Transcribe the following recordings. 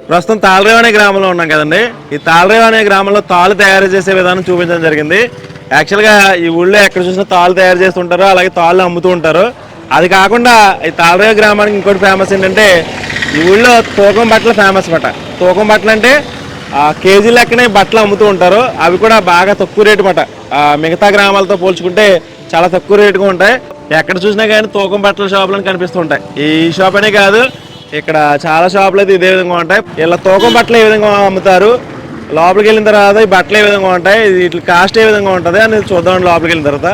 ప్రస్తుతం తాళరేవు అనే గ్రామంలో ఉన్నాం కదండి. ఈ తాళరేవు అనే గ్రామంలో తాళ్ళు తయారు చేసే విధానం చూపించడం జరిగింది. యాక్చువల్గా ఈ ఊళ్ళో ఎక్కడ చూసినా తాళ్ళు తయారు చేస్తుంటారు, అలాగే తాళ్ళు అమ్ముతూ ఉంటారు. అది కాకుండా ఈ తాళరేవు గ్రామానికి ఇంకోటి ఫేమస్ ఏంటంటే ఈ ఊళ్ళో తూకం బట్టలు ఫేమస్ అన్నమాట. తూకం బట్టలు అంటే కేజీ లెక్కనే బట్టలు అమ్ముతూ ఉంటారు. అవి కూడా బాగా తక్కువ రేటు అన్నమాట. మిగతా గ్రామాలతో పోల్చుకుంటే చాలా తక్కువ రేటుగా ఉంటాయి. ఎక్కడ చూసినా కానీ తూకం బట్టల షాపులను కనిపిస్తూ ఉంటాయి. ఈ షాప్ అనే కాదు, ఇక్కడ చాలా షాపులు అయితే ఇదే విధంగా ఉంటాయి. ఇలా తూకం బట్టలు ఏ విధంగా అమ్ముతారు, లోపలికి వెళ్ళిన తర్వాత ఈ బట్టలు ఏ విధంగా ఉంటాయి, వీటి కాస్ట్ ఏ విధంగా ఉంటుంది అనేది చూద్దాం లోపలికి వెళ్ళిన తర్వాత.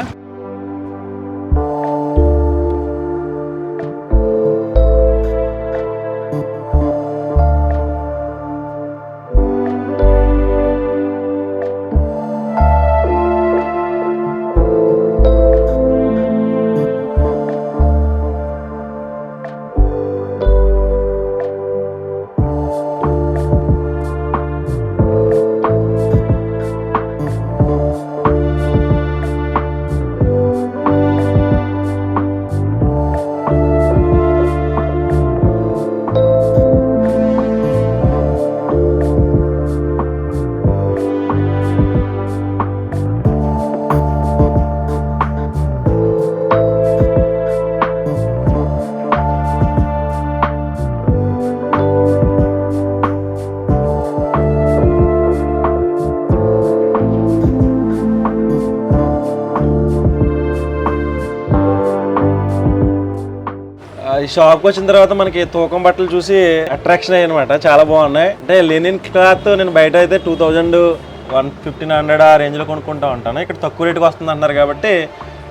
ఈ షాప్కి వచ్చిన తర్వాత మనకి తూకం బట్టలు చూసి అట్రాక్షన్ అయ్యనమాట. చాలా బాగున్నాయి. అంటే లెనిన్ క్లాత్ నేను బయట అయితే 2100-1500 ఆ రేంజ్లో కొనుక్కుంటా ఉంటాను. ఇక్కడ తక్కువ రేటుకి వస్తుంది అన్నారు కాబట్టి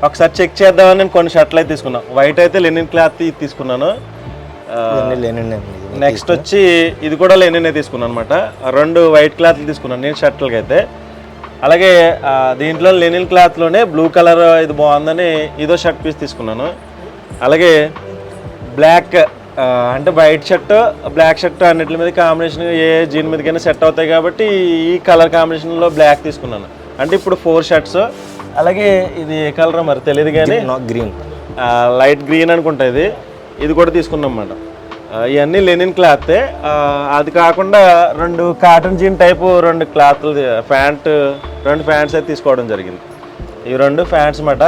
ఒకసారి చెక్ చేద్దామని నేను కొన్ని షర్ట్లు అయితే తీసుకున్నాను. వైట్ అయితే లెనిన్ క్లాత్ తీసుకున్నాను. నెక్స్ట్ వచ్చి ఇది కూడా లెనినే తీసుకున్నాను అనమాట. 2 వైట్ క్లాత్లు తీసుకున్నాను నేను షర్ట్లకి అయితే. అలాగే దీంట్లో లెనిన్ క్లాత్లోనే బ్లూ కలర్ ఇది బాగుందని ఇదో షర్ట్ పీస్ తీసుకున్నాను. అలాగే బ్లాక్ అంటే వైట్ షర్ట్ బ్లాక్ షర్ట్ అన్నిటి మీద కాంబినేషన్ ఏ జీన్ మీదకైనా సెట్ అవుతాయి కాబట్టి ఈ కలర్ కాంబినేషన్లో బ్లాక్ తీసుకున్నాను. అంటే ఇప్పుడు 4 షర్ట్స్. అలాగే ఇది ఏ కలర్ మరి తెలియదు కానీ గ్రీన్, లైట్ గ్రీన్ అనుకుంటా. ఇది కూడా తీసుకున్నాం అన్నమాట. ఇవన్నీ లెనిన్ క్లాతే. అది కాకుండా 2 కాటన్ జీన్ టైపు 2 క్లాత్లు రెండు ప్యాంట్స్ అయితే తీసుకోవడం జరిగింది. ఈ 2 ప్యాంట్స్ అన్నమాట.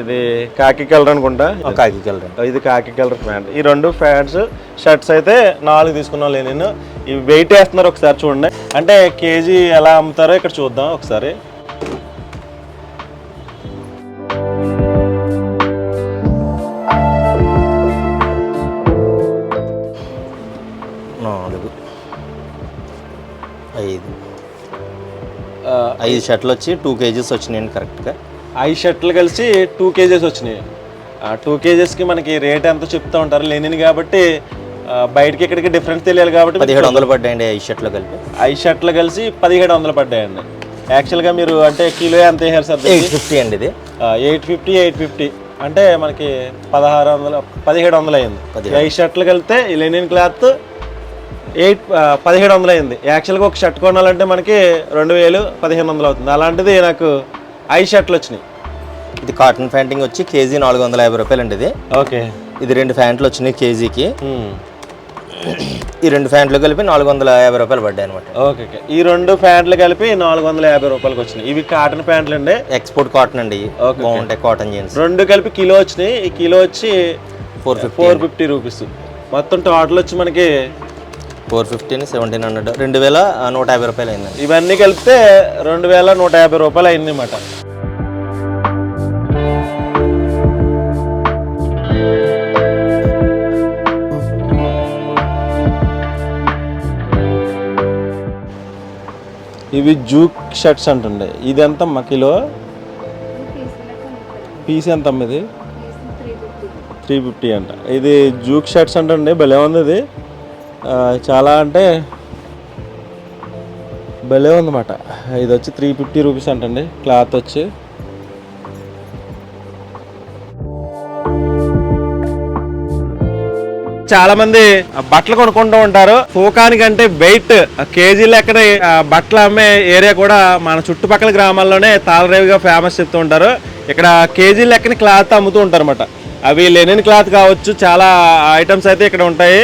ఇది కాకి కలర్ అనుకుంటా. కాకి కలర్, ఇది కాకి కలర్ ప్యాంట్. ఈ 2 ప్యాంట్స్ షర్ట్స్ అయితే 4 తీసుకున్నాం నేను. ఇవి వెయిట్ వేస్తున్నారు ఒకసారి చూడండి. అంటే కేజీ ఎలా అమ్ముతారో ఇక్కడ చూద్దాం ఒకసారి. ఐదు షర్ట్లు వచ్చి 2 kgs వచ్చినాయండి కరెక్ట్గా. 5 షర్ట్లు కలిసి 2 kgs వచ్చినాయి. 2 kgsకి మనకి రేట్ ఎంతో చెప్తూ ఉంటారు. లెనిన్ కాబట్టి బయటకి ఇక్కడికి డిఫరెన్స్ తెలియాలి కాబట్టి 1700 పడ్డాయండి 5 షర్ట్లు కలిపి. 5 షర్ట్లు కలిసి 1700 పడ్డాయండి. యాక్చువల్గా మీరు అంటే కిలో ఎంత వేసారు సార్? 850 అండి. ఇది 850 అంటే మనకి 1700 అయింది. 5 షర్ట్లు కలిపితే ఈ లెనిన్ క్లాత్ 1700 అయింది. యాక్చువల్గా ఒక షర్ట్ కొనాలంటే మనకి 2000-1500 అవుతుంది. అలాంటిది నాకు 5 షర్ట్లు వచ్చినాయి. ఇది కాటన్ ప్యాంటింగ్ వచ్చి కేజీ 450 రూపాయలు అండి. ఇది ఓకే. ఇది 2 ప్యాంట్లు వచ్చినాయి కేజీకి. ఈ 2 ప్యాంట్లు కలిపి 450 రూపాయలు పడ్డాయి అనమాట. ఓకే. ఈ 2 ప్యాంట్లు కలిపి 450 రూపాయలకు వచ్చినాయి. ఇవి కాటన్ ప్యాంట్లు అండి, ఎక్స్పోర్ట్ కాటన్ అండి. బాగుంటాయి కాటన్ జీన్స్. 2 కలిపి కిలో వచ్చినాయి. ఈ కిలో వచ్చి 450 రూపీస్. మొత్తం టోటల్ వచ్చి మనకి 450 1700 2150 రూపాయలు అయిందండి. ఇవన్నీ కలిపితే 2150 రూపాయలు అయింది అన్నమాట. ఇవి జూక్ షర్ట్స్ అంటుండే. ఇది ఎంత అమ్మా కిలో? పీస్ ఎంత అమ్మ ఇది? 350 అంట. ఇది జూక్ షర్ట్స్ అంటండి. భలే ఉంది ఇది. చాలా అంటే భలే ఉందన్నమాట. ఇది వచ్చి 350 రూపీస్ అంటండి. క్లాత్ వచ్చి చాలా మంది బట్టలు కొనుక్కుంటూ ఉంటారు. తూకానికంటే వెయిట్ కేజీ లెక్కన బట్టలు అమ్మే ఏరియా కూడా మన చుట్టుపక్కల గ్రామాల్లోనే తాళరేవిగా ఫేమస్ చెప్తూ ఉంటారు. ఇక్కడ కేజీ లెక్కన క్లాత్ అమ్ముతూ ఉంటారు అనమాట. అవి లెనిన్ క్లాత్ కావచ్చు, చాలా ఐటమ్స్ అయితే ఇక్కడ ఉంటాయి.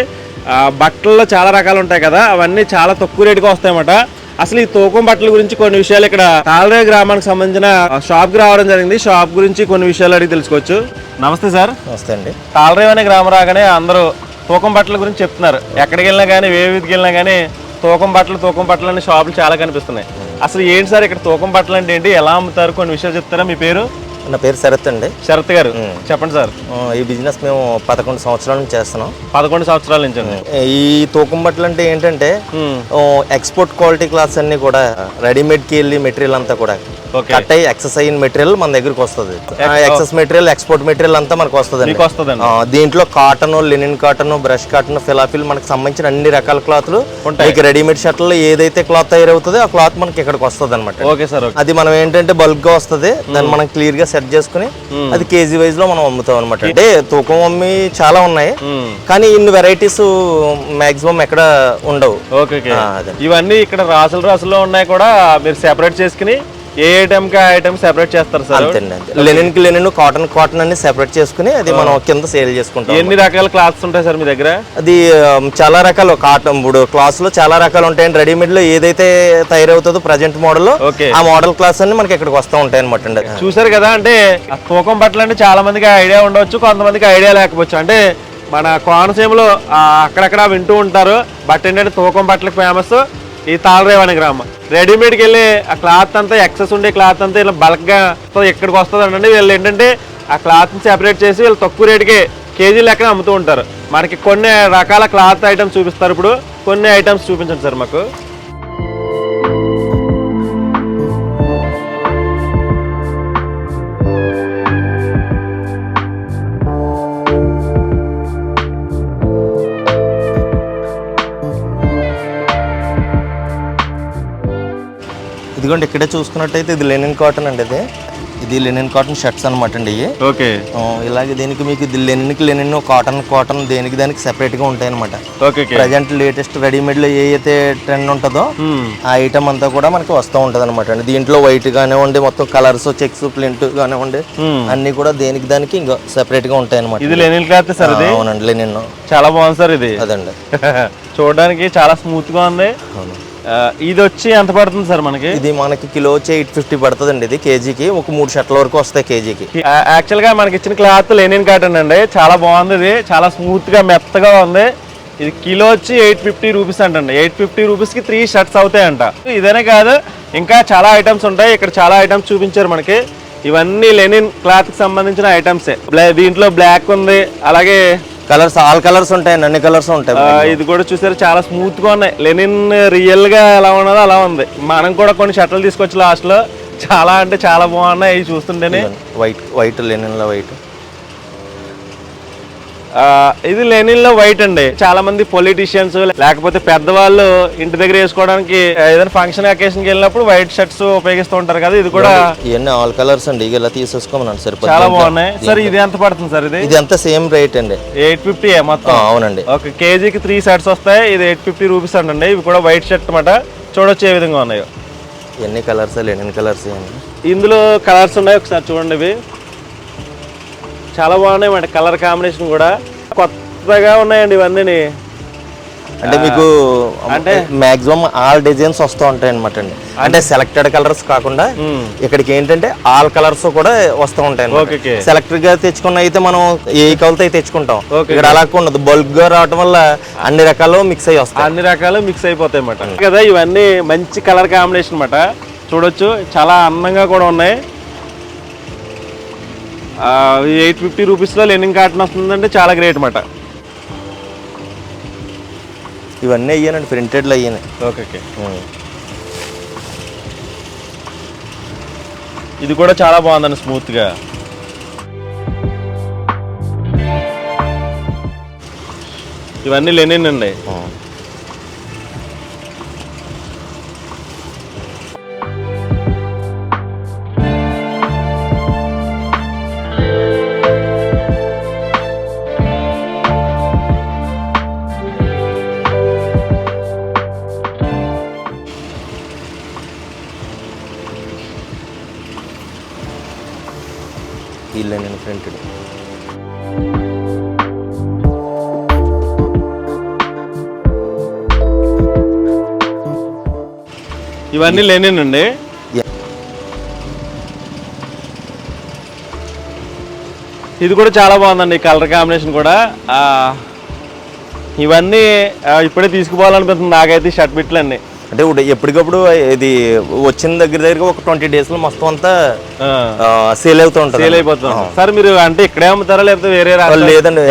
బట్టల్లో చాలా రకాలు ఉంటాయి కదా, అవన్నీ చాలా తక్కువ రేటుగా వస్తాయన్నమాట. అసలు ఈ తూకం బట్టల గురించి కొన్ని విషయాలు ఇక్కడ తాళరేవి గ్రామానికి సంబంధించిన షాప్కి రావడం జరిగింది. షాప్ గురించి కొన్ని విషయాలు అడిగి తెలుసుకోవచ్చు. నమస్తే సార్. నమస్తే అండి. తాళరేవి అనే గ్రామం రాగానే అందరూ తూకం బట్టల గురించి చెప్తున్నారు. ఎక్కడికి వెళ్ళినా కానీ, ఏ వీధికి వెళ్ళినా కానీ తూకం బట్టలు అనే షాపులు చాలా కనిపిస్తున్నాయి. అసలు ఏంటి సార్ ఇక్కడ తూకం బట్టలు అంటే ఏంటి, ఎలా అమ్ముతారు, కొన్ని విషయాలు చెప్తారా? మీ పేరు? నా పేరు శరత్ అండి. శరత్ గారు చెప్పండి సార్. ఈ బిజినెస్ మేము 11 సంవత్సరాల నుంచి చేస్తున్నాం. 11 సంవత్సరాల నుంచి. ఈ తూకం బట్టలు అంటే ఏంటంటే ఎక్స్పోర్ట్ క్వాలిటీ క్లాత్స్ అన్ని కూడా రెడీమేడ్ కి వెళ్ళి మెటీరియల్ అంతా కూడా కట్ అయ్యి ఎక్సెస్ అయిన మెటీరియల్ మన దగ్గరికి వస్తుంది. ఎక్సెస్ మెటీరియల్, ఎక్స్పోర్ట్ మెటీరియల్ అంతా మనకు వస్తుంది. దీంట్లో cotton, linen cotton, brush cotton, ఫిలాఫిల్ మనకు సంబంధించిన అన్ని రకాల క్లాత్లు ఉంటాయి. రెడీమేడ్ షర్ట్లో ఏదైతే క్లాత్ తయారవుతుందో ఆ క్లాత్ మనకి ఇక్కడికి వస్తుంది అనమాట. అది మనం ఏంటంటే బల్క్ గా వస్తుంది. దాన్ని మనం క్లియర్ గా సెట్ చేసుకుని అది కేజీ వైజ్ లో మనం అమ్ముతాం అనమాట. అంటే తూకం అమ్మి చాలా ఉన్నాయి, కానీ ఇన్ని వెరైటీస్ మాక్సిమం ఎక్కడ ఉండవు. ఇవన్నీ ఇక్కడ రాసులు ఉన్నాయి కూడా, మీరు సెపరేట్ చేసుకుని ఏ ఐటమ్ కి ఐటమ్ సెపరేట్ చేస్తారు సార్? లెనిన్ కి లెనిన్, కాటన్ కాటన్ అన్ని సెపరేట్ చేసుకుని అది మనం కింద సేల్ చేసుకుంటాం. ఎన్ని రకాల క్లాత్స్ ఉంటాయి సార్ మీ దగ్గర? అది చాలా రకాలు. కాటన్ ఇప్పుడు క్లాత్స్ లో చాలా రకాలు ఉంటాయండి. రెడీమేడ్ లో ఏదైతే తయారవుతుందో ప్రజెంట్ మోడల్, ఆ మోడల్ క్లాత్స్ అన్ని మనకి ఇక్కడికి వస్తూ ఉంటాయి అనమాట. చూసారు కదా, అంటే తూకం బట్టలు అంటే చాలా మందికి ఐడియా ఉండవచ్చు, కొంతమందికి ఐడియా లేకపోవచ్చు. అంటే మన కోనసీమలో అక్కడక్కడ వింటూ ఉంటారు. బట్ ఏంటంటే తూకం బట్టలకు ఫేమస్ ఈ తాళరేవి అనే గ్రామం. రెడీమేడ్కి వెళ్ళి ఆ క్లాత్ అంతా, ఎక్సెస్ ఉండే క్లాత్ అంతా ఇలా బల్క్గా ఎక్కడికి వస్తుంది అంటే వీళ్ళు ఏంటంటే ఆ క్లాత్ని సెపరేట్ చేసి వీళ్ళు తక్కువ రేటుకి కేజీ లెక్కన అమ్ముతూ ఉంటారు. మనకి కొన్ని రకాల క్లాత్ ఐటమ్స్ చూపిస్తారు. ఇప్పుడు కొన్ని ఐటమ్స్ చూపించండి సార్ మాకు. ఇదిగోండి, ఇక్కడే చూసుకున్నట్టయితే ఇది లెనిన్ కాటన్ అండి. ఇది లెనిన్ కాటన్ షర్ట్స్ అనమాట అండి. ఓకే. ఇలాగే దీనికి మీకు ఇది లెనిన్ కాటన్ దేనికి దానికి సెపరేట్ గా ఉంటాయి అనమాట. ప్రజెంట్ లేటెస్ట్ రెడీమేడ్ లో ఏ అయితే ట్రెండ్ ఉంటుందో ఆ ఐటమ్ అంతా కూడా మనకి వస్తూ ఉంటది అనమాట అండి. దీంట్లో వైట్ గానివ్వండి, మొత్తం కలర్స్, చెక్స్, ప్రింట్ కానివ్వండి, అన్ని కూడా దేనికి దానికి ఇంకా సెపరేట్ గా ఉంటాయి అనమాట. ఇది లెనిన్ క్లాత్ సార్? అవునండి, లెనిన్. చాలా బాగుంది సార్ ఇది. అదండి. చూడడానికి చాలా స్మూత్ గా ఉంది. ఇది వచ్చి ఎంత పడుతుంది సార్ మనకి? ఇది మనకి కిలో వచ్చి 850 పడుతుంది అండి. ఇది కేజీకి ఒక 3 షర్ట్ల వరకు వస్తాయి కేజీకి. యాక్చువల్ గా మనకి ఇచ్చిన క్లాత్ లెనిన్ కాటన్ అండి. చాలా బాగుంది. ఇది చాలా స్మూత్ గా మెత్తగా ఉంది. ఇది కిలో వచ్చి 850 రూపీస్ అంటండి. 850 రూపీస్ కి 3 షర్ట్స్ అవుతాయంట. ఇదేనే కాదు, ఇంకా చాలా ఐటమ్స్ ఉంటాయి. ఇక్కడ చాలా ఐటమ్స్ చూపించారు మనకి. ఇవన్నీ లెనిన్ క్లాత్ కి సంబంధించిన ఐటమ్స్. దీంట్లో బ్లాక్ ఉంది, అలాగే కలర్స్, ఆల్ కలర్స్ ఉంటాయి, అన్ని కలర్స్ ఉంటాయి. ఇది కూడా చూసారు, చాలా స్మూత్ గా ఉన్నాయి. లెనిన్ రియల్ గా ఎలా ఉన్నదో అలా ఉంది. మనం కూడా కొన్ని షర్ట్లు తీసుకొచ్చి లాస్ట్ లో చాలా అంటే చాలా బాగున్నాయి చూస్తుంటేనే. వైట్ లెనిన్ లో వైట్. ఇది లెనిన్ లో వైట్ అండి. చాలా మంది పొలిటీషియన్స్ లేకపోతే పెద్దవాళ్ళు ఇంటి దగ్గర వేసుకోవడానికి ఏదైనా ఫంక్షన్ అకేషన్ కి వెళ్ళినప్పుడు వైట్ షర్ట్స్ ఉపయోగిస్తూ ఉంటారు కదా. ఇది కూడా ఇవన్నీ ఆల్ కలర్స్ అండి. ఇలా తీసేసుకోమన్నాను సార్. చాలా బాగున్నాయి సార్. ఇది ఎంత పడుతుంది సార్? ఇది అంతా సేమ్ రేట్ అండి. 850 మొత్తం. అవునండి. ఒక కేజీకి 3 షర్ట్స్ వస్తాయి. ఇది 850 రూపీస్ అండి. ఇవి కూడా వైట్ షర్ట్ అన్నమాట. చూడొచ్చు ఏ విధంగా ఉన్నాయో. ఇవన్నీ కలర్స్, లెనిన్ కలర్స్. ఇందులో కలర్స్ ఉన్నాయి, ఒకసారి చూడండి. ఇవి చాలా బాగున్నాయి అన్నమాట. కలర్ కాంబినేషన్ కూడా కొత్తగా ఉన్నాయండి ఇవన్నీ. అంటే మీకు అంటే మాక్సిమం ఆల్ డిజైన్స్ వస్తూ ఉంటాయి అనమాట అండి. అంటే సెలెక్టెడ్ కలర్స్ కాకుండా ఇక్కడికి ఏంటంటే ఆల్ కలర్స్ కూడా వస్తూ ఉంటాయి. సెలెక్టెడ్ గా తెచ్చుకున్న అయితే మనం ఏ కలర్తో అయితే తెచ్చుకుంటాం. ఇక్కడ అలా ఉండదు. బల్క్ గా రావడం వల్ల అన్ని రకాలు మిక్స్ అయ్యి వస్తాయి. అన్ని రకాలు మిక్స్ అయిపోతాయి అన్నమాట కదా. ఇవన్నీ మంచి కలర్ కాంబినేషన్ అన్నమాట. చూడొచ్చు, చాలా అందంగా కూడా ఉన్నాయి. 850 రూపీస్లో లెనిన్ కాటన్ వస్తుందంటే చాలా గ్రేట్ అన్నమాట. ఇవన్నీ అయ్యానండి, ప్రింటెడ్లో అయ్యాను. ఓకే. ఇది కూడా చాలా బాగుందండి, స్మూత్గా. ఇవన్నీ లెనిన్ అండి. ఈ లెనిన్ ప్రింటెడ్. ఇవన్నీ లెనిన్ అండి. ఇది కూడా చాలా బాగుందండి కలర్ కాంబినేషన్ కూడా. ఇవన్నీ ఇప్పుడే తీసుకుపోవాలనిపిస్తుంది నాకైతే షర్ట్ బిట్లు అండి. అంటే ఎప్పటికప్పుడు ఇది వచ్చిన దగ్గర ఒక 20 days లో మొత్తం అంతా సేల్ అవుతూ ఉంటుంది. సేల్ అయిపోతుంది సార్. మీరు అంటే ఇక్కడే అమ్ముతారా లేకపోతే వేరే లేదండి,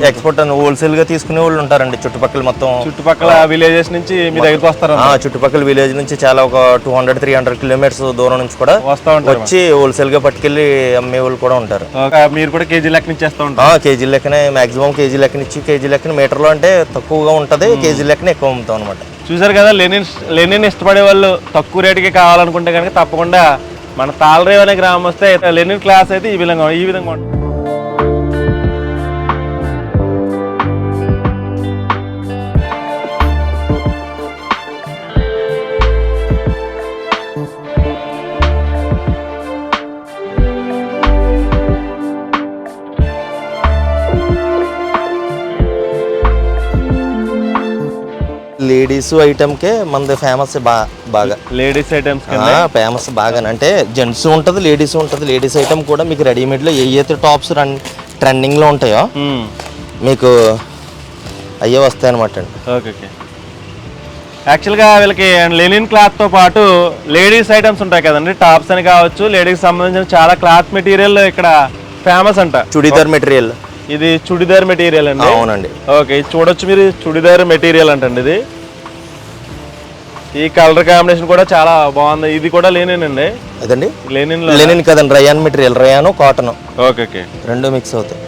ఎక్స్పోర్ట్ హోల్సేల్ గా తీసుకునే వాళ్ళు ఉంటారండి. చుట్టుపక్కల మొత్తం చుట్టుపక్కల విలేజెస్ నుంచి మీ దగ్గరికి వస్తారు. చుట్టుపక్కల విలేజ్ నుంచి చాలా ఒక 200-300 kilometers దూరం నుంచి కూడా వస్తా ఉంటారు. వచ్చి హోల్సేల్ గా పట్టుకెళ్ళి అమ్మే వాళ్ళు కూడా ఉంటారు. మీరు కూడా కేజీ లెక్క ఇచ్చేస్తా ఉంటారు. కేజీ లెక్కనే మాక్సిమం కేజీ లెక్కనిచ్చి, కేజీ లెక్కన మీటర్లో అంటే తక్కువగా ఉంటది, కేజీ లెక్కన ఎక్కువ అమ్ముతాం అనమాట. చూసారు కదా, లెనిన్ ఇష్టపడే వాళ్ళు తక్కువ రేటుకి కావాలనుకుంటే కనుక తప్పకుండా మన తాళరేవ్ అనే గ్రామం వస్తే లెనిన్ క్లాస్ అయితే ఈ విధంగా ఉంటుంది. లేడీస్ ఐటమ్కే మనది ఫేమస్ బాగా. లేడీస్ ఐటమ్స్ ఫేమస్ బాగా అంటే జెంట్స్ ఉంటుంది, లేడీస్ ఉంటుంది. లేడీస్ ఐటమ్ కూడా మీకు రెడీమేడ్లో ఏవైతే టాప్స్ ట్రెండింగ్లో ఉంటాయో మీకు అయ్యే వస్తాయి అనమాట అండి. ఓకే. యాక్చువల్గా వీళ్ళకి లెనిన్ క్లాత్తో పాటు లేడీస్ ఐటమ్స్ ఉంటాయి కదండి, టాప్స్ అని కావచ్చు, లేడీస్ సంబంధించిన చాలా క్లాత్ మెటీరియల్ ఇక్కడ ఫేమస్ అంట. చుడిదార్ మెటీరియల్, ఇది చుడిదార్ మెటీరియల్ అండి. అవునండి. ఓకే, ఇది చూడొచ్చు మీరు, చుడిదార్ మెటీరియల్ అంటండి ఇది. ఈ కలర్ కాంబినేషన్ కూడా చాలా బాగుంది. ఇది కూడా లెనిన్ అండి. అదండి లెనిన్ కదండి, rayon material, rayon cotton. Okay, రెండు మిక్స్ అవుతాయి.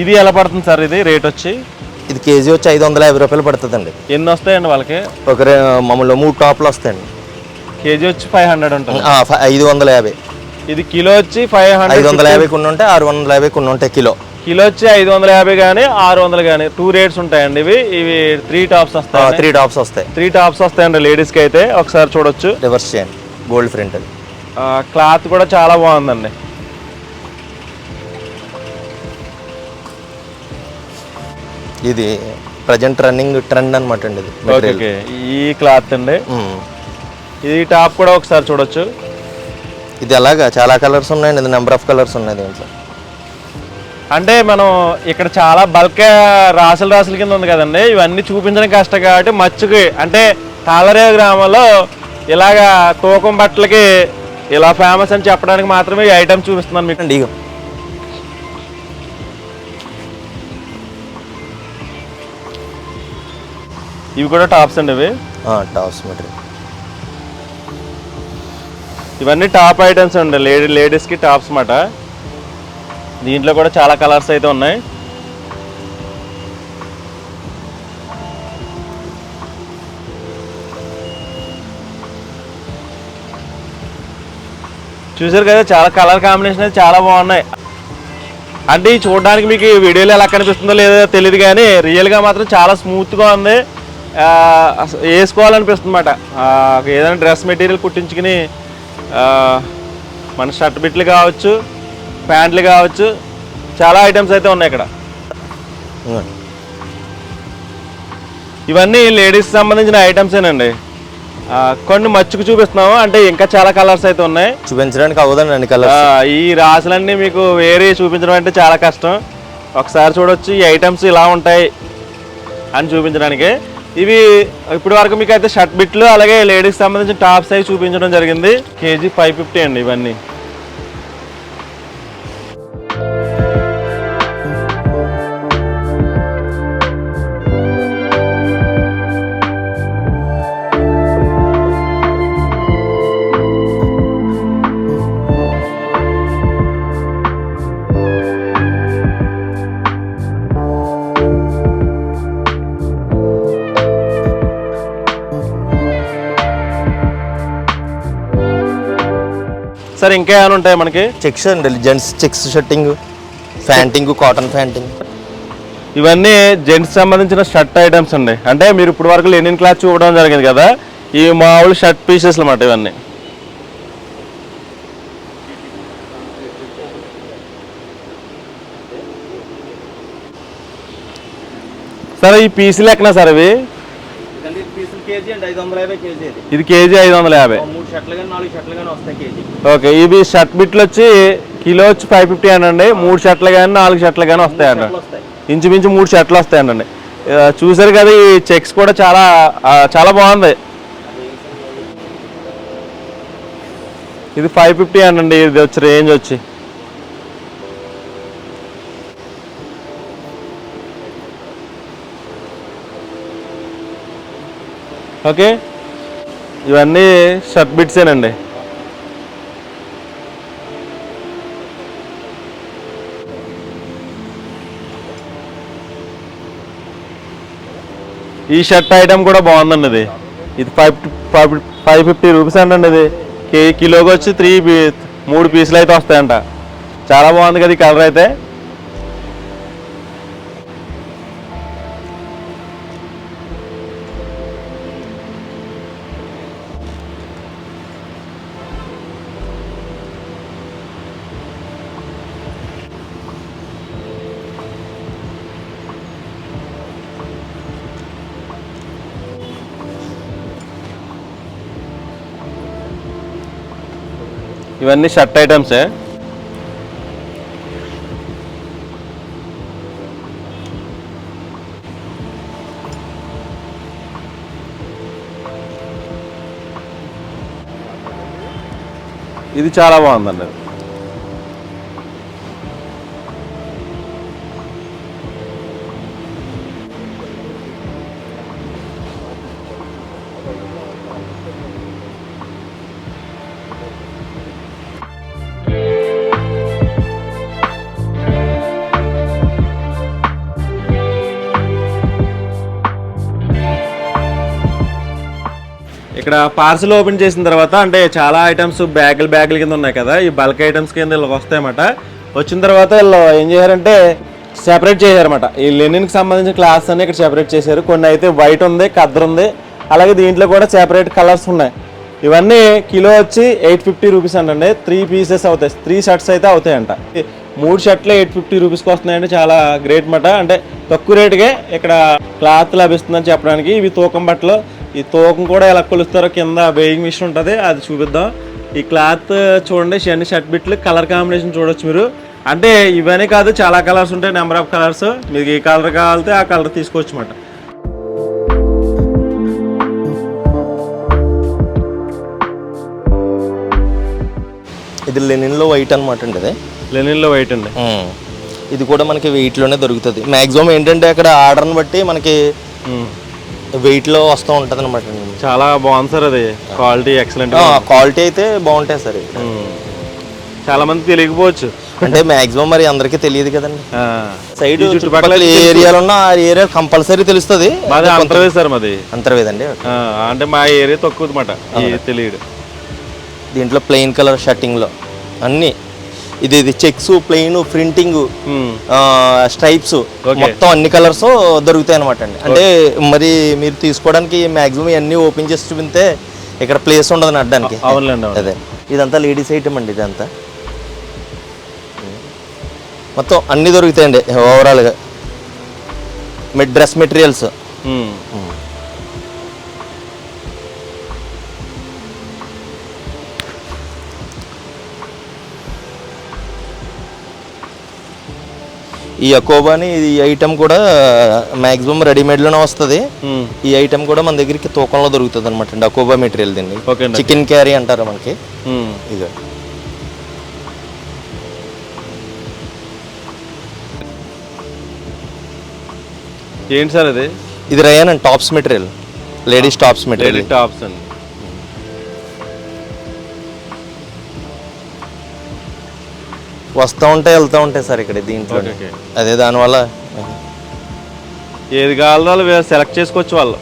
ఇది ఎలా పడుతుంది సార్? ఇది రేట్ వచ్చి ఇది కేజీ వచ్చి 550 రూపాయలు పడుతుందండి. ఎన్ని వస్తాయండి వాళ్ళకి? ఒక మామూలు 3 టాప్లు వస్తాయండి. కేజీ వచ్చి 500 ఉంటుంది. 550. ఇది కిలో వచ్చి 550 కొన్ని ఉంటాయి, 650 కొన్ని ఉంటాయి. కిలో వచ్చి 550 కానీ 600 కానీ 2 రేట్స్ ఉంటాయండి. ఇవి 3 టాప్స్ వస్తాయి. 3 టాప్స్ వస్తాయి. 3 టాప్స్ వస్తాయండి లేడీస్కి అయితే. ఒకసారి చూడొచ్చు. రివర్స్ చేయండి, గోల్డ్ ప్రింట్. క్లాత్ కూడా చాలా బాగుందండి. ఇది ప్రజెంట్ రన్నింగ్ ట్రెండ్ అనమాట అండి. ఇది ఈ క్లాత్ అండి. ఇది టాప్ కూడా ఒకసారి చూడొచ్చు. ఇది అలాగా చాలా కలర్స్ ఉన్నాయండి. ఇది నెంబర్ ఆఫ్ కలర్స్ ఉన్నాయి దీంట్లో. అంటే మనం ఇక్కడ చాలా బల్క్ రాసుల కింద ఉంది కదండి, ఇవన్నీ చూపించడం కష్టం కాబట్టి మచ్చుకి అంటే తాళరేవ్ గ్రామంలో ఇలాగా తూకం బట్టలకి ఇలా ఫేమస్ అని చెప్పడానికి మాత్రమే ఈ ఐటమ్ చూపిస్తున్నాను మీకు అండి. ఇవి కూడా టాప్స్ అండి. ఇవి టాప్స్ మెటీరియల్. ఇవన్నీ టాప్ ఐటమ్స్ అండి, లేడీస్కి టాప్స్ మాట. దీంట్లో కూడా చాలా కలర్స్ అయితే ఉన్నాయి. చూసారు కదా, చాలా కలర్ కాంబినేషన్ అయితే చాలా బాగున్నాయి. అంటే ఈ చూడడానికి మీకు వీడియోలో ఎలా కనిపిస్తుందో లేదో తెలియదు కానీ రియల్గా మాత్రం చాలా స్మూత్గా ఉంది. వేసుకోవాలనిపిస్తుంది అన్నమాట. ఏదైనా డ్రెస్ మెటీరియల్ కుట్టించుకుని మన షర్ట్ బిట్లు కావచ్చు, ప్యాంట్లు కావచ్చు, చాలా ఐటమ్స్ అయితే ఉన్నాయి ఇక్కడ. ఇవన్నీ లేడీస్ సంబంధించిన ఐటమ్సేనండి. కొన్ని మచ్చుకు చూపిస్తున్నాము, అంటే ఇంకా చాలా కలర్స్ అయితే ఉన్నాయి. చూపించడానికి అవదండి అన్ని కలర్స్. ఈ రాసులన్నీ మీకు వేరే చూపించడం అంటే చాలా కష్టం. ఒకసారి చూడొచ్చు, ఈ ఐటమ్స్ ఇలా ఉంటాయి అని చూపించడానికి. ఇవి ఇప్పటి వరకు మీకు అయితే షర్ట్ బిట్లు అలాగే లేడీస్ సంబంధించిన టాప్స్ అవి చూపించడం జరిగింది. కేజీ 550 అండి ఇవన్నీ. సార్ ఇంకా ఏమైనా ఉంటాయి మనకి? చెక్స్ అండి, gents checks shirting, panting, cotton panting. ఇవన్నీ జెంట్స్ సంబంధించిన షర్ట్ ఐటమ్స్ అండి. అంటే మీరు ఇప్పుడు వరకు లెనిన్ క్లాత్ చూడడం జరిగింది కదా, ఈ మామూలు షర్ట్ పీసెస్ అన్నమాట ఇవన్నీ. సార్ ఈ పీసులు ఎక్కనా సార్ ఇవి? కేజీ అండి 550 కేజీ. ఇది కేజీ 550. 3 షర్ట్లు కానీ 4 షర్ట్లు కానీ వస్తాయి కేజీ. ఓకే, ఇవి షర్ట్ బిట్లు వచ్చి కిలో వచ్చి 550 అండి. 3 షర్ట్లు కానీ 4 షర్ట్లు కానీ వస్తాయండి. ఇంచుమించు 3 షర్ట్లు వస్తాయండి. చూసారు కదా, ఈ చెక్స్ కూడా చాలా చాలా బాగుంది. ఇది 550 అండి. ఇది వచ్చి రేంజ్ వచ్చి ఓకే. ఇవన్నీ షర్ట్ బిట్సేనండి. ఈ షర్ట్ ఐటమ్ కూడా బాగుందండి. ఇది 550 రూపీస్ అండి. ఇది కిలోకి వచ్చి 3 పీసులు అయితే వస్తాయంట. చాలా బాగుంది కదా ఈ కలర్ అయితే. ఇవన్నీ షర్ట్ ఐటమ్సే. ఇది చాలా బాగుందండి. ఇక్కడ పార్సల్ ఓపెన్ చేసిన తర్వాత అంటే చాలా ఐటమ్స్ బ్యాగుల కింద ఉన్నాయి కదా, ఈ బల్క్ ఐటమ్స్ కింద వీళ్ళకి వస్తాయన్నమాట. వచ్చిన తర్వాత వీళ్ళు ఏం చేశారంటే సెపరేట్ చేశారన్నమాట. ఈ లెనిన్కి సంబంధించిన క్లాస్ అన్ని ఇక్కడ సెపరేట్ చేశారు. కొన్ని అయితే వైట్ ఉంది, కద్దరు ఉంది, అలాగే దీంట్లో కూడా సెపరేట్ కలర్స్ ఉన్నాయి. ఇవన్నీ కిలో వచ్చి 850 రూపీస్ అండి. 3 పీసెస్ అవుతాయి, 3 షర్ట్స్ అయితే అవుతాయంట. 3 షర్ట్లు 850 రూపీస్కి వస్తున్నాయంటే చాలా గ్రేట్ మాట. అంటే తక్కువ రేటుకే ఇక్కడ క్లాత్ లభిస్తుందని చెప్పడానికి. ఇవి తూకం బట్టలు. ఈ తూకం కూడా ఎలా కొలుస్తారో కింద వేయింగ్ మిషన్ ఉంటుంది, అది చూపిద్దాం. ఈ క్లాత్ చూడండి, అన్ని షర్ట్ బిట్లు కలర్ కాంబినేషన్ చూడొచ్చు మీరు. అంటే ఇవన్నీ కాదు, చాలా కలర్స్ ఉంటాయి, నెంబర్ ఆఫ్ కలర్స్. మీకు ఏ కలర్ కావాలితే ఆ కలర్ తీసుకోవచ్చు అన్నమాట. ఇది లెనిన్లో వైట్ అనమాట అండి. ఇది లెనిన్లో వైట్ అండి. ఇది కూడా మనకి వెయిట్లోనే దొరుకుతుంది. మ్యాక్సిమం ఏంటంటే అక్కడ ఆర్డర్ని బట్టి మనకి వెయిట్లో వస్తూ ఉంటుంది అనమాట. చాలా బాగుంది సార్, అది క్వాలిటీ ఎక్సలెంట్. క్వాలిటీ అయితే బాగుంటాయి సార్. చాలా మంది తెలియకపోవచ్చు, అంటే మ్యాక్సిమం మరి అందరికీ తెలియదు కదండి. సైడ్ చుట్టుపక్కల ఏ ఏరియాలో ఉన్న ఆ ఏరియా కంపల్సరీ తెలుస్తుంది. మాది అంతర్వేది సార్, మాది అంతర్వేది అండి. అంటే మా ఏరియా తక్కువ అనమాట, తెలియదు. దీంట్లో ప్లెయిన్ కలర్ షర్టింగ్లో అన్నీ ఇది చెక్స్, ప్లెయిన్, ప్రింటింగ్, స్ట్రైప్స్ మొత్తం అన్ని కలర్స్ దొరుకుతాయి అనమాట అండి. అంటే మరి మీరు తీసుకోవడానికి మ్యాక్సిమం ఇవన్నీ ఓపెన్ చేసి చూపితే ఇక్కడ ప్లేస్ ఉండదు అడ్డానికి. అదే ఇదంతా లేడీస్ ఐటమ్ అండి. ఇదంతా మొత్తం అన్నీ దొరుకుతాయండి ఓవరాల్గా. డ్రెస్ మెటీరియల్స్ ఈ అకోబాని ఈ ఐటమ్ కూడా మ్యాక్సిమం రెడీమేడ్లోనే వస్తుంది. ఈ ఐటమ్ కూడా మన దగ్గరికి తూకంలో దొరుకుతుంది అనమాట అండి. అకోబా మెటీరియల్ దీన్ని చికెన్ క్యారీ అంటారు మనకి. ఇక ఏంటి సార్ అది? ఇది రయాన్ అండి, tops material, ladies tops material. Tops అండి. వస్తూ ఉంటాయి, వెళ్తూ ఉంటాయి సార్ ఇక్కడ దీంట్లో. అదే దానివల్ల ఏది కావాలో సెలెక్ట్ చేసుకోవచ్చు వాళ్ళు.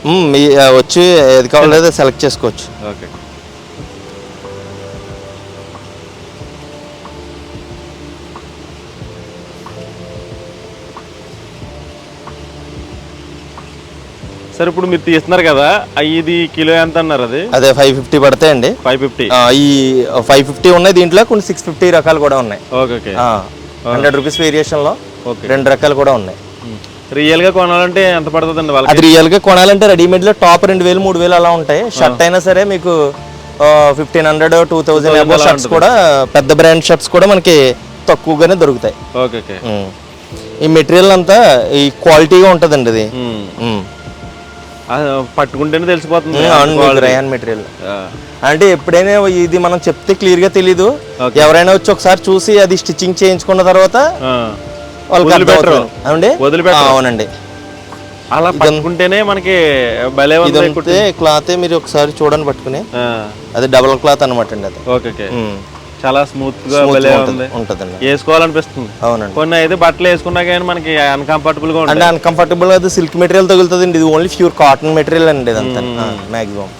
వచ్చి ఏది కావాలో సెలెక్ట్ చేసుకోవచ్చు. ఓకే. సార్ ఇప్పుడు మీరు తీస్తున్నారు కదా, ఇది కిలో ఎంత అన్నారు? అది అదే 550 పడతాయండి. 550. ఈ 550 ఉన్నాయి, దీంట్లో కొన్ని 650 రకాలు కూడా ఉన్నాయి. ఓకే. 100 రూపీస్ వేరియేషన్లో 2 రకాలు కూడా ఉన్నాయి. రియల్ గా కొనాలంటే ఎంత పడుతుందండి వాళ్ళకి? అది రియల్ గా కొనాలంటే రెడీమేడ్ లో టాప్ 2000 3000 అలా ఉంటాయి. షర్ట్ అయినా సరే మీకు 1500 2000 షర్ట్స్ కూడా పెద్ద బ్రాండ్ షర్ట్స్ కూడా మనకి తక్కువగానే దొరుకుతాయి. ఓకే. ఈ మెటీరియల్ అంతా ఈ క్వాలిటీగా ఉంటుందండి. ఇది పట్టుకుంటేనే తెలిసిపోతుంది రయాన్ మెటీరియల్. అంటే ఎప్పుడైనా ఇది మనం చెప్తే క్లియర్ గా తెలీదు. ఎవరైనా వచ్చి ఒకసారి చూసి అది స్టిచ్చింగ్ చేయించుకున్న తర్వాత అవునండి. అలా పట్టుకుంటేనే మనకి భలే ఉంది. క్లాత్ మీరు ఒకసారి చూడండి పట్టుకుని, అది డబుల్ క్లాత్ అనమాట అండి. అది ఓకే. చాలా స్మూత్ గా ఉంటదండి, వేసుకోవాలనిపిస్తుంది. అవునండి. కొన్ని అయితే బట్టలు వేసుకున్నా కానీ మనకి అన్కంఫర్టబుల్ గా అంటే అన్కంఫర్టబుల్ అది సిల్క్ మెటీరియల్ తగులుతుంది అండి. ఇది ఓన్లీ ప్యూర్ కాటన్ మెటీరియల్ అండి. ఇదంతా మాక్సిమం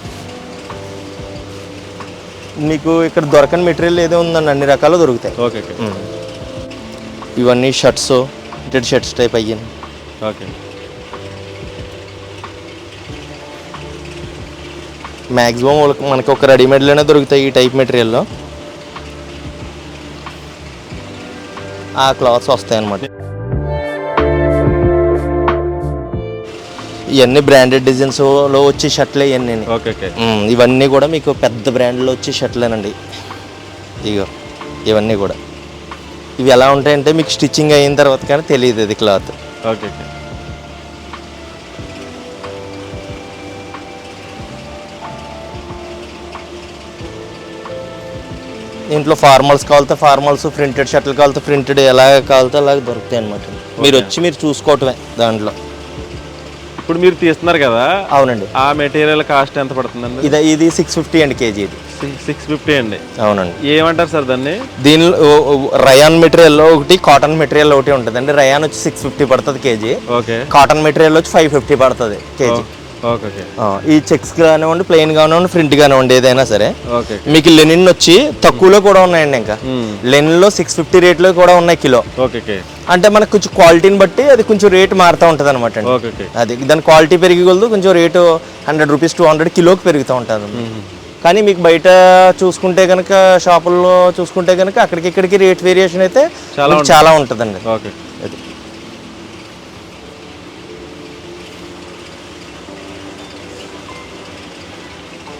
మీకు ఇక్కడ దొరకని మెటీరియల్ ఏదో ఉందండి, అన్ని రకాలు దొరుకుతాయి. ఓకే. ఇవన్నీ షర్ట్స్, ఫిటెడ్ షర్ట్స్ టైప్ అయ్యాయి. ఓకే. మ్యాక్సిమం మనకి ఒక రెడీమేడ్లోనే దొరుకుతాయి ఈ టైప్ మెటీరియల్లో. ఆ క్లాత్స్ వస్తాయి అన్నమాట. ఇవన్నీ బ్రాండెడ్ డిజైన్స్లో వచ్చే షర్ట్లే ఇవన్నీ. ఇవన్నీ కూడా మీకు పెద్ద బ్రాండ్లో వచ్చే షర్ట్లేనండి. ఇగో ఇవన్నీ కూడా ఇవి ఎలా ఉంటాయంటే మీకు స్టిచ్చింగ్ అయిన తర్వాత కానీ తెలియదు ఇది క్లాత్. ఓకే. ఇంట్లో ఫార్మల్స్ కావాలితే ఫార్మల్స్, ప్రింటెడ్ షర్ట్లు కావాలితే ప్రింటెడ్, ఎలా కావాలితే అలాగ దొరుకుతాయి అనమాట. మీరు వచ్చి మీరు చూసుకోవటమే దాంట్లో. ఇప్పుడు మీరు తీస్తున్నారు కదా? అవునండి. ఆ మెటీరియల్ కాస్ట్ ఎంత పడుతుందండి? ఇది 650 అండి కేజీ. ఇది 650 అండి. అవునండి. ఏమంటారు సార్ దాన్ని? దీనిలో రయాన్ మెటీరియల్ ఒకటి, కాటన్ మెటీరియల్ ఒకటి ఉంటుంది అండి. రయాన్ వచ్చి 650 పడుతుంది కేజీ. ఓకే. కాటన్ మెటీరియల్ వచ్చి 550 పడుతుంది కేజీ. ఈ చెక్స్ కానివ్వండి, ప్లెయిన్ కానివ్వండి, ప్రింట్ కానివ్వండి, ఏదైనా సరే. మీకు లెనిన్ వచ్చి తక్కువలో కూడా ఉన్నాయండి. ఇంకా లెనిన్ లో 650 రేట్లో కూడా ఉన్నాయి కిలో. అంటే మనకు కొంచెం క్వాలిటీని బట్టి అది కొంచెం రేట్ మారుతూ ఉంటుంది అనమాట అండి. అది దాని క్వాలిటీ పెరిగి కొలదు కొంచెం రేటు 100 రూపీస్ 200 కిలోకి పెరుగుతూ ఉంటుంది. కానీ మీకు బయట చూసుకుంటే కనుక, షాపుల్లో చూసుకుంటే కనుక అక్కడికి ఇక్కడికి రేట్ వేరియేషన్ అయితే చాలా ఉంటుందండి. అది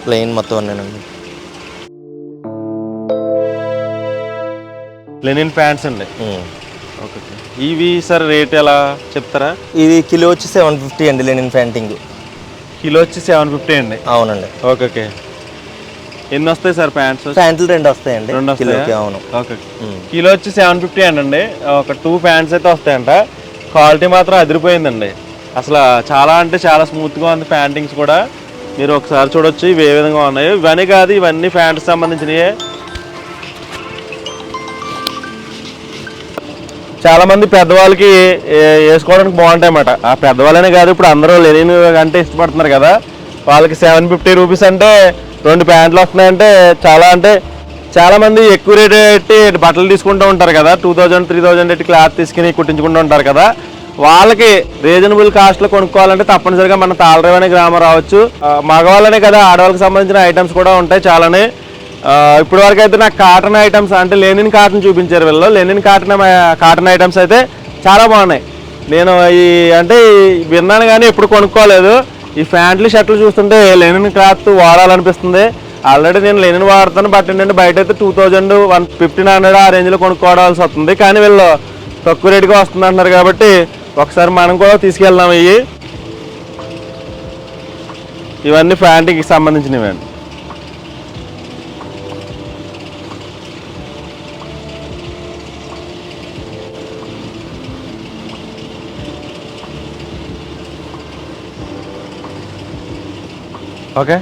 ప్లెయిన్ మొత్తం అన్నానండి. లెనిన్ ప్యాంట్స్ అండి. ఓకే. ఇవి సార్ రేట్ ఎలా చెప్తారా? ఇది కిలో వచ్చి 750 అండి. లెనిన్ ప్యాంటింగ్ కిలో వచ్చి 750 అండి. అవునండి. ఓకే. ఎన్ని వస్తాయి సార్ ప్యాంట్స్? ప్యాంట్లు 2 వస్తాయండి. 2 కిలోకి. అవును. ఓకే. కిలో వచ్చి 750 అండి. ఒక 2 ప్యాంట్స్ అయితే వస్తాయంట. క్వాలిటీ మాత్రం అదిరిపోయిందండి. అసలు చాలా అంటే చాలా స్మూత్గా ఉంది ప్యాంటింగ్స్ కూడా. మీరు ఒకసారి చూడొచ్చు ఇవి ఏ విధంగా ఉన్నాయో. ఇవన్నీ కాదు, ఇవన్నీ ప్యాంట్స్ సంబంధించినవి. చాలా మంది పెద్దవాళ్ళకి వేసుకోవడానికి బాగుంటాయి అన్నమాట. ఆ పెద్దవాళ్ళనే కాదు, ఇప్పుడు అందరూ లెనిన్ అంటే ఇష్టపడుతున్నారు కదా. వాళ్ళకి 750 రూపీస్ అంటే 2 ప్యాంట్లు వస్తున్నాయంటే చాలా మంది ఎక్కువ రేట్ పెట్టి బట్టలు తీసుకుంటూ ఉంటారు కదా. 2000 3000 పెట్టి క్లాత్ తీసుకుని కుట్టించుకుంటూ ఉంటారు కదా. వాళ్ళకి రీజనబుల్ కాస్ట్లో కొనుక్కోవాలంటే తప్పనిసరిగా మన తాళరేవు అనే గ్రామం రావచ్చు. మగవాళ్ళనే కదా, ఆడవాళ్ళకి సంబంధించిన ఐటమ్స్ కూడా ఉంటాయి చాలానే. ఇప్పటి వరకు అయితే నాకు కాటన్ ఐటమ్స్ అంటే లెనిన్ కాటన్ చూపించారు వీళ్ళు. లెనిన్ కాటన్ ఐటమ్స్ అయితే చాలా బాగున్నాయి. నేను విన్నాను కానీ ఎప్పుడు కొనుక్కోలేదు. ఈ ప్యాంట్లు షర్ట్లు చూస్తుంటే లెనిన్ క్లాత్ వాడాలనిపిస్తుంది. ఆల్రెడీ నేను లెనిన్ వాడతాను. బట్ ఏంటంటే బయట అయితే 2000 1500 ఆ రేంజ్లో కొనుక్కోవాల్సి వస్తుంది. కానీ వీళ్ళు తక్కువ రేటుగా వస్తుంది అంటున్నారు కాబట్టి ఒకసారి మనం కూడా తీసుకెళ్దాం. ఇవన్నీ ప్యాంటుకి సంబంధించినవి అండి. ఓకే.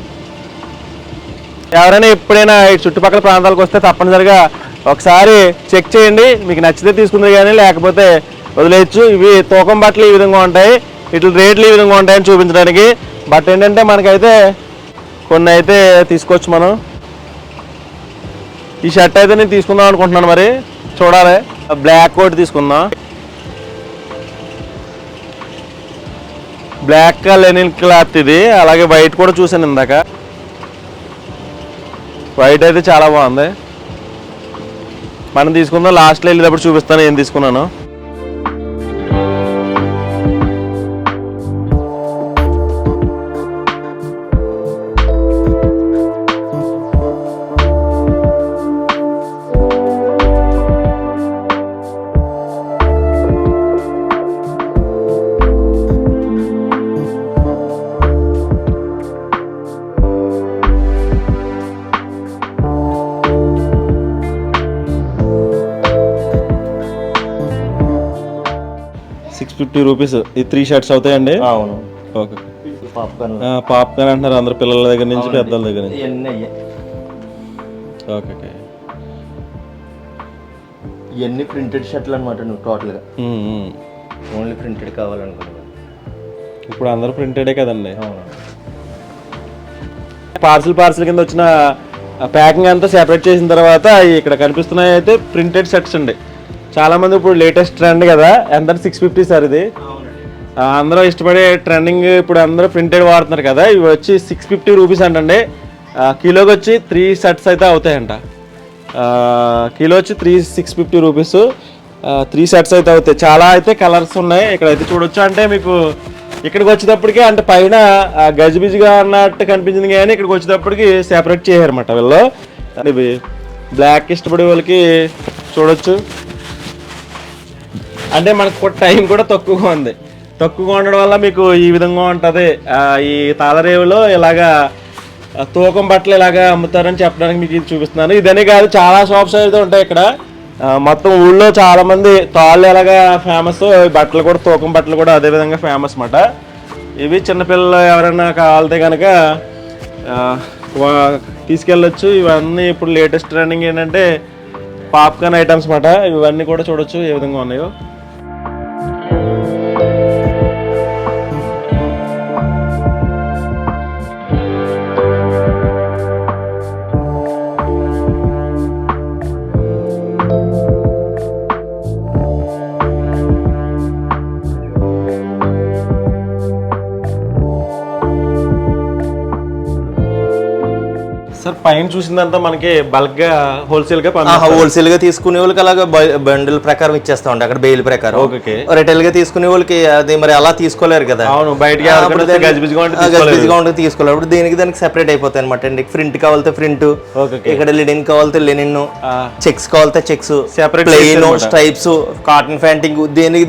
ఎవరైనా ఎప్పుడైనా చుట్టుపక్కల ప్రాంతాలకు వస్తే తప్పనిసరిగా ఒకసారి చెక్ చేయండి. మీకు నచ్చితే తీసుకుంది కానీ లేకపోతే వదిలేయచ్చు. ఇవి తూకం బట్టలు ఈ విధంగా ఉంటాయి, వీటి రేట్లు ఈ విధంగా ఉంటాయని చూపించడానికి. బట్ ఏంటంటే మనకైతే కొన్ని అయితే తీసుకోవచ్చు మనం. ఈ షర్ట్ అయితే నేను తీసుకుందాం అనుకుంటున్నాను, మరి చూడాలి. బ్లాక్ కోట్ తీసుకుందాం. బ్లాక్ లెనిన్ క్లాత్ ఇది. అలాగే వైట్ కూడా చూసాను ఇందాక. వైట్ అయితే చాలా బాగుంది. మనం తీసుకుందాం. లాస్ట్లో వెళ్ళేటప్పుడు చూపిస్తాను ఏం తీసుకున్నాను. 650 రూపీస్. ఈ 3 షర్ట్స్ అవుతాయండి? అవును. ఓకే. పాప్కార్న్ అంటున్నారు అందరు, పిల్లల దగ్గర నుంచి పెద్దల దగ్గర నుంచి. ఓకే. ఇవన్నీ ప్రింటెడ్ షర్ట్లు అనమాట. నువ్వు టోటల్గా ఓన్లీ ప్రింటెడ్ కావాలనుకున్నావు. ఇప్పుడు అందరూ ప్రింటెడే కదండి. పార్సిల్ కింద వచ్చిన ప్యాకింగ్ అంతా సెపరేట్ చేసిన తర్వాత ఇక్కడ కనిపిస్తున్నాయి అయితే ప్రింటెడ్ షర్ట్స్ అండి. చాలా మంది ఇప్పుడు లేటెస్ట్ ట్రెండ్ కదా, ఎంత 650 సార్ ఇది. అందరూ ఇష్టపడే ట్రెండింగ్ ఇప్పుడు అందరూ ప్రింటెడ్ వాడుతున్నారు కదా. ఇవి వచ్చి 650 రూపీస్ అంటండి. కిలోకి వచ్చి 3 షర్ట్స్ అయితే అవుతాయంట. కిలో వచ్చి 650 రూపీస్. 3 షర్ట్స్ అయితే అవుతాయి. చాలా అయితే కలర్స్ ఉన్నాయి ఇక్కడ అయితే చూడొచ్చు. అంటే మీకు ఇక్కడికి వచ్చేటప్పటికి అంటే పైన గజిబిజిగా అన్నట్టు కనిపించింది కానీ ఇక్కడికి వచ్చేటప్పటికి సెపరేట్ చేయారన్నమాట వీళ్ళు. ఇవి బ్లాక్ ఇష్టపడే వాళ్ళకి చూడొచ్చు. అంటే మనకు టైం కూడా తక్కువగా ఉంది. తక్కువగా ఉండడం వల్ల మీకు ఈ విధంగా ఉంటుంది. ఈ తాళరేవులో ఇలాగా తూకం బట్టలు ఇలాగా అమ్ముతారని చెప్పడానికి మీకు ఇది చూపిస్తున్నాను. ఇదనే కాదు, చాలా షాప్స్ అయితే ఉంటాయి ఇక్కడ. మొత్తం ఊళ్ళో చాలా మంది తాళ్ళు ఎలాగా ఫేమస్, బట్టలు కూడా తూకం బట్టలు కూడా అదే విధంగా ఫేమస్ అన్నమాట. ఇవి చిన్నపిల్లలు ఎవరైనా కావాలితే కనుక తీసుకెళ్ళొచ్చు. ఇవన్నీ ఇప్పుడు లేటెస్ట్ ట్రెండింగ్ ఏంటంటే పాప్కార్న్ ఐటమ్స్ అన్నమాట. ఇవన్నీ కూడా చూడొచ్చు ఏ విధంగా ఉన్నాయో. సార్ పైన చూసిందంతా మనకి బల్క్ గా హోల్సేల్ గా తీసుకునే వాళ్ళకి అలాగా బండిల్ ప్రకారం ఇచ్చేస్తా ఉంటాయి అక్కడ బెయిల్ ప్రకారం. రిటైల్ గా తీసుకునే వాళ్ళకి అది మరి అలా తీసుకోలేరు కదా. అవును, బయటగా గజిబిజిగా ఉంటుంది తీసుకోలేరు. ఇప్పుడు దానికి సెపరేట్ అయిపోతాయి అనమాట అండి. ప్రింట్ కావాలితే ప్రింట్, ఇక్కడ లెనిన్ కావాలితే లెనిన్, చెక్స్ కావాలితే చెక్స్, ప్లెయిన్, స్ట్రైప్స్, కాటన్ ఫ్యాంటింగ్,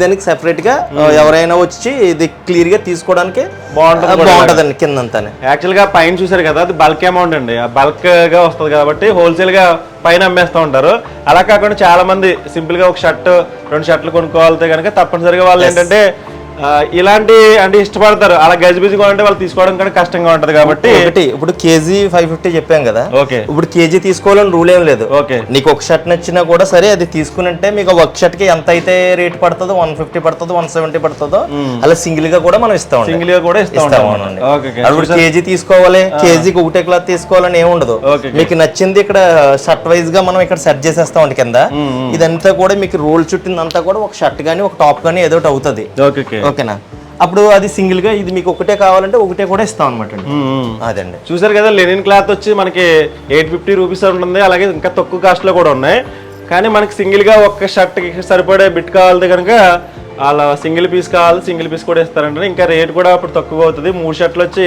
దానికి సెపరేట్ గా ఎవరైనా వచ్చి ఇది క్లియర్ గా తీసుకోవడానికి బాగుంటదండి. కిందంతా యాక్చువల్ గా పైన చూసారు కదా, అది బల్క్ అమౌంట్ అండి. బల్క్ గా వస్తుంది కాబట్టి హోల్సేల్ గా పైన అమ్మేస్తూ ఉంటారు. అలా కాకుండా చాలా మంది సింపుల్ గా ఒక షర్ట్ 2 షర్ట్లు కొనుక్కోవాలితే కనుక తప్పనిసరిగా వాళ్ళు ఏంటంటే ఇలాంటి అంటే ఇష్టపడతారు. అలా గజిబిజిగా ఉంటే వాళ్ళు తీసుకోవడం కూడా కష్టంగా ఉంటది కాబట్టి ఇప్పుడు కేజీ 550 చెప్పాం కదా. ఇప్పుడు కేజీ తీసుకోవాలని రూల్ ఏం లేదు. నీకు ఒక షర్ట్ నచ్చినా కూడా సరే అది తీసుకున్నట్టే మీకు ఒక షర్ట్ కి ఎంత అయితే రేట్ పడుతుందో 150 పడుతుందో 170 పడుతుందో అలా సింగిల్ గా కూడా మనం ఇస్తాం. సింగిల్ గా కూడా ఇస్తాం. ఇప్పుడు కేజీ తీసుకోవాలి, కేజీకి ఒకటే క్లాత్ తీసుకోవాలని ఏమి ఉండదు. మీకు నచ్చింది ఇక్కడ షర్ట్ వైజ్ గా మనం ఇక్కడ సెట్ చేసేస్తాం అండి కింద. ఇదంతా కూడా మీకు రోల్ చుట్టిందంతా కూడా ఒక షర్ట్ గానీ ఒక టాప్ గానీ ఏదో అవుతుంది. ఓకేనా? అప్పుడు అది సింగిల్ గా ఇది మీకు ఒకటే కావాలంటే ఒకటే కూడా ఇస్తాం అనమాట. అదండి చూసారు కదా, లెనిన్ క్లాత్ వచ్చి మనకి 850 రూపీస్ ఉంటుంది. అలాగే ఇంకా తక్కువ కాస్ట్ లో కూడా ఉన్నాయి. కానీ మనకి సింగిల్ గా ఒక్క షర్ట్ కి సరిపడే బిట్ కావాలంటే కనుక అలా సింగిల్ పీస్ కావాలి, సింగిల్ పీస్ కూడా ఇస్తారంటే ఇంకా రేట్ కూడా అప్పుడు తక్కువ అవుతుంది. 3 షర్ట్లు వచ్చి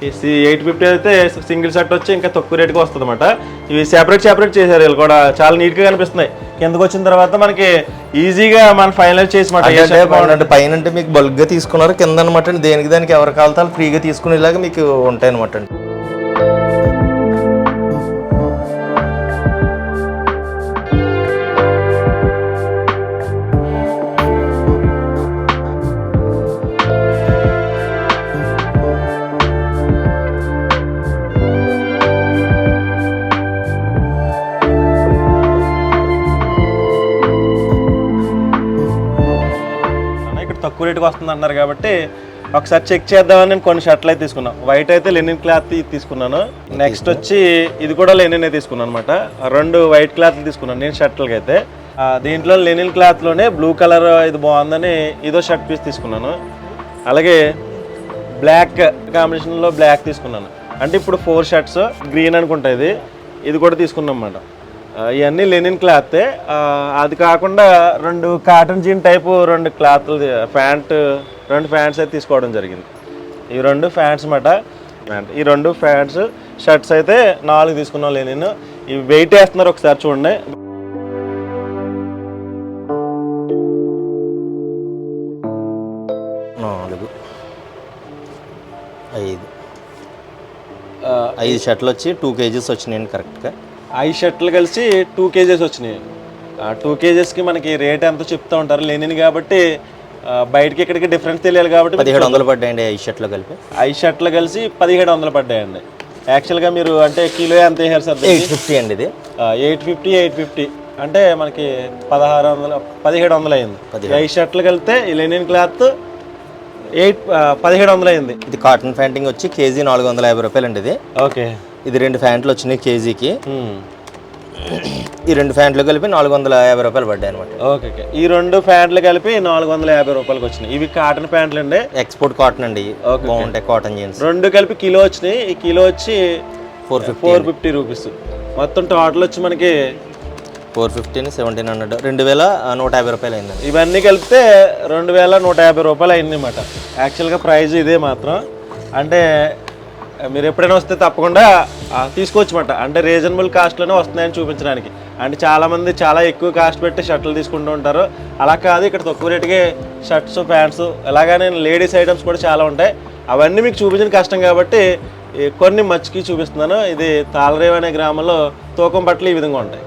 850 అయితే సింగిల్ షర్ట్ వచ్చి ఇంకా తక్కువ రేట్గా వస్తుంది అనమాట. ఇవి సెపరేట్ చేశారు. వీళ్ళు కూడా చాలా నీట్ గా కనిపిస్తున్నాయి. కిందకు వచ్చిన తర్వాత మనకి ఈజీగా మనం ఫైనలైజ్ చేసి పైన అంటే మీకు బల్క్ గా తీసుకున్నారు, కింద అనమాట దానికి ఎవరు కావాలి ఫ్రీగా తీసుకునేలాగా మీకు ఉంటాయి అనమాట. తక్కువ రేటుకి వస్తుంది అన్నారు కాబట్టి ఒకసారి చెక్ చేద్దామని నేను కొన్ని షర్ట్లు అయితే తీసుకున్నాను. వైట్ అయితే లెనిన్ క్లాత్ తీసుకున్నాను. నెక్స్ట్ వచ్చి ఇది కూడా లెనిన్ తీసుకున్నాను అనమాట. 2 వైట్ క్లాత్లు తీసుకున్నాను నేను షర్ట్లకి అయితే. దీంట్లో లెనిన్ క్లాత్లోనే బ్లూ కలర్ ఇది బాగుందని ఇదో షర్ట్ పీస్ తీసుకున్నాను. అలాగే బ్లాక్ కాంబినేషన్లో బ్లాక్ తీసుకున్నాను. అంటే ఇప్పుడు 4 షర్ట్స్ గ్రీన్ అనుకుంటా ఇది కూడా తీసుకున్నాం అన్నమాట. ఇవన్నీ లెనిన్ క్లాతే. అది కాకుండా 2 కాటన్ జీన్ టైపు 2 క్లాత్లు ప్యాంట్ 2 ప్యాంట్స్ అయితే తీసుకోవడం జరిగింది. ఈ 2 ప్యాంట్స్ అన్నమాట. ఈ 2 ప్యాంట్స్ షర్ట్స్ అయితే 4 తీసుకున్నాం లెనిన్. ఇవి వెయిట్ వేస్తున్నారు ఒకసారి చూడండి. ఐదు షర్ట్లు వచ్చి 2 కేజీస్ వచ్చినాయండి కరెక్ట్గా. 5 షర్ట్లు కలిసి 2 కేజెస్ వచ్చినాయి. 2 కేజెస్కి మనకి రేట్ ఎంత చెప్తూ ఉంటారు. లెనిన్ కాబట్టి బయటకి ఇక్కడికి డిఫరెన్స్ తెలియాలి కాబట్టి 1700 పడ్డాయండి 5 షర్ట్లు కలిపి. 5 షర్ట్లు కలిసి 1700 పడ్డాయండి. యాక్చువల్గా మీరు అంటే కిలో ఎంత వేసారు సార్? 850 అండి ఇది. 850 అంటే మనకి 1700 అయింది. 5 షర్ట్లు కలిపితే ఈ లెనిన్ క్లాత్ 1700 అయింది. ఇది కాటన్ ప్యాంటింగ్ వచ్చి కేజీ 450 రూపాయలు అండి ఇది. ఓకే. ఇది 2 ప్యాంట్లు వచ్చినాయి కేజీకి. ఈ 2 ప్యాంట్లు కలిపి 450 రూపాయలు పడ్డాయి అనమాట. ఓకే. ఈ 2 ప్యాంట్లు కలిపి 450 రూపాయలకు వచ్చినాయి. ఇవి కాటన్ ప్యాంట్లు అండి, ఎక్స్పోర్ట్ కాటన్ అండి. బాగుంటాయి కాటన్ జీన్స్. 2 కలిపి కిలో వచ్చినాయి. ఈ కిలో వచ్చి 450 రూపీస్. మొత్తం టోటల్ వచ్చి మనకి 450 1700 2150 రూపాయలు అయిందండి. ఇవన్నీ కలిపితే 2150 రూపాయలు అయింది అన్నమాట. యాక్చువల్గా ప్రైస్ ఇదే మాత్రం. అంటే మీరు ఎప్పుడైనా వస్తే తప్పకుండా తీసుకోవచ్చు అన్నమాట. అంటే రీజనబుల్ కాస్ట్లోనే వస్తున్నాయని చూపించడానికి. అంటే చాలామంది చాలా ఎక్కువ కాస్ట్ పెట్టి షర్ట్లు తీసుకుంటూ ఉంటారు. అలా కాదు, ఇక్కడ తక్కువ రేటుకే షర్ట్స్ ప్యాంట్స్ అలాగనే లేడీస్ ఐటమ్స్ కూడా చాలా ఉంటాయి. అవన్నీ మీకు చూపించడం కష్టం కాబట్టి కొన్ని మచ్చికి చూపిస్తున్నాను. ఇది తాళరేవు అనే గ్రామంలో తూకం బట్టలు ఈ విధంగా ఉంటాయి.